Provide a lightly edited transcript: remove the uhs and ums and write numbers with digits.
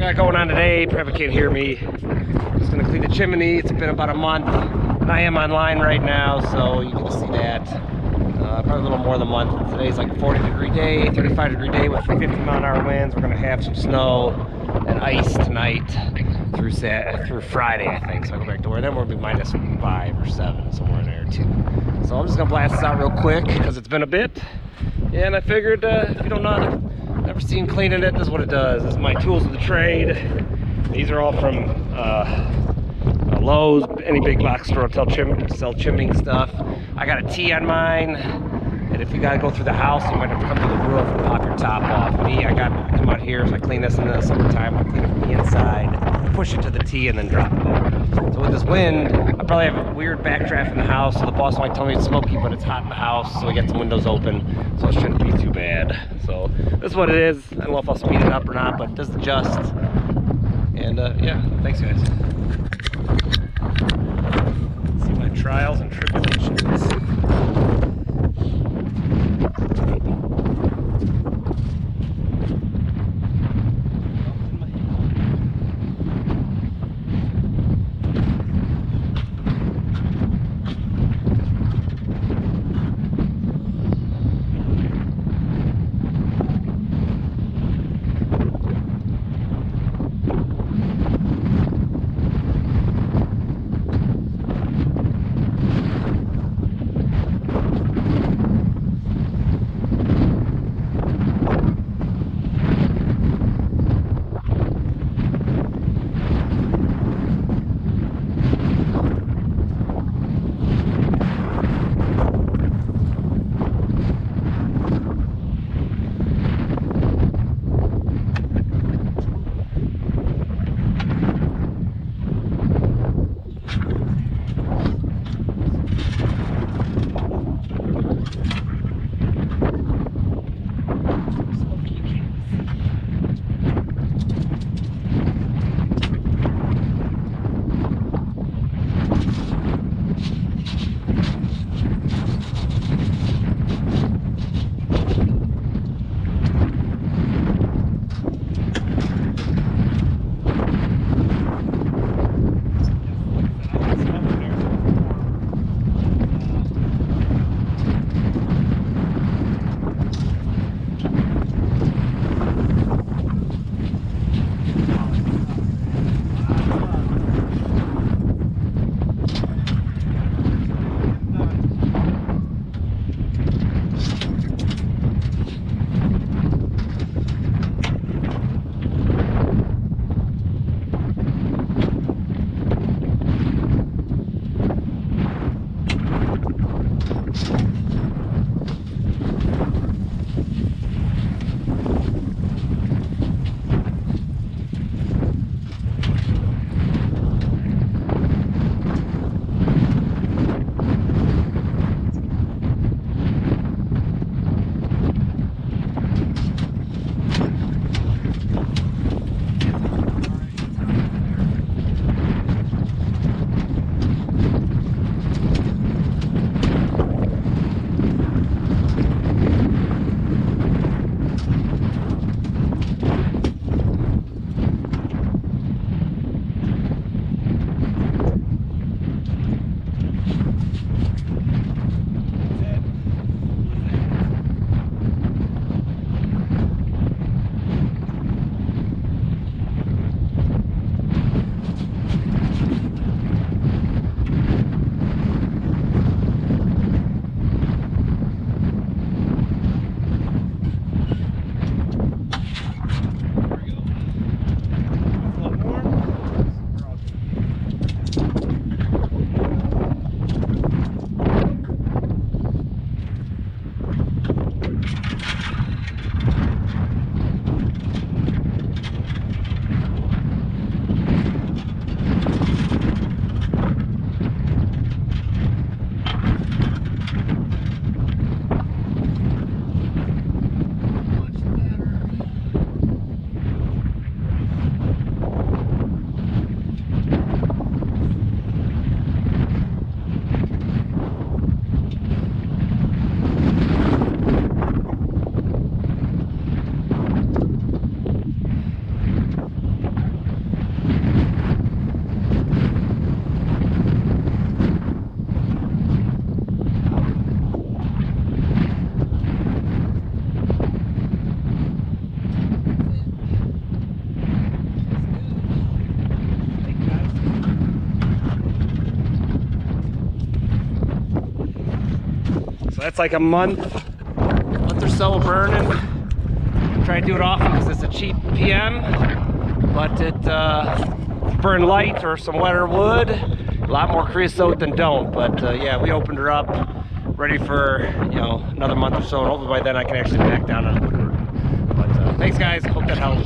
got going on today? Probably can't hear me. Just gonna clean the chimney. It's been about a month, and I am online right now, so you can see that. Probably a little more than a month. Today's like a 40-degree day, 35-degree day with 50-mile-an-hour winds. We're gonna have some snow and ice tonight through Friday, I think. So I go back to work. Then we'll be -5 or 7, somewhere in there too. So I'm just gonna blast this out real quick because it's been a bit, and I figured if you don't know, never seen cleaning it, this is what it does. This is my tools of the trade. These are all from Lowe's, any big box store sell chimney stuff. I got a T on mine, and if you gotta go through the house, you might have to come to the roof and pop your top off. Me, I got to come out here, so I clean this in the summertime. I clean it from the inside, push it to the T, and then drop it. So with this wind, I probably have a weird backdraft in the house, so the boss might tell me it's smoky, but it's hot in the house, so we got some windows open, so it shouldn't be too bad. So this is what it is. I don't know if I'll speed it up or not, but it does adjust. And yeah, thanks guys. See my trials and tribulations. So that's like a month or so of burning. Try to do it often because it's a cheap PM, but it burn light or some wetter wood. A lot more creosote than don't. But yeah, we opened her up, ready for another month or so, and hopefully by then I can actually back down on the woodwork. But thanks guys, hope that helps.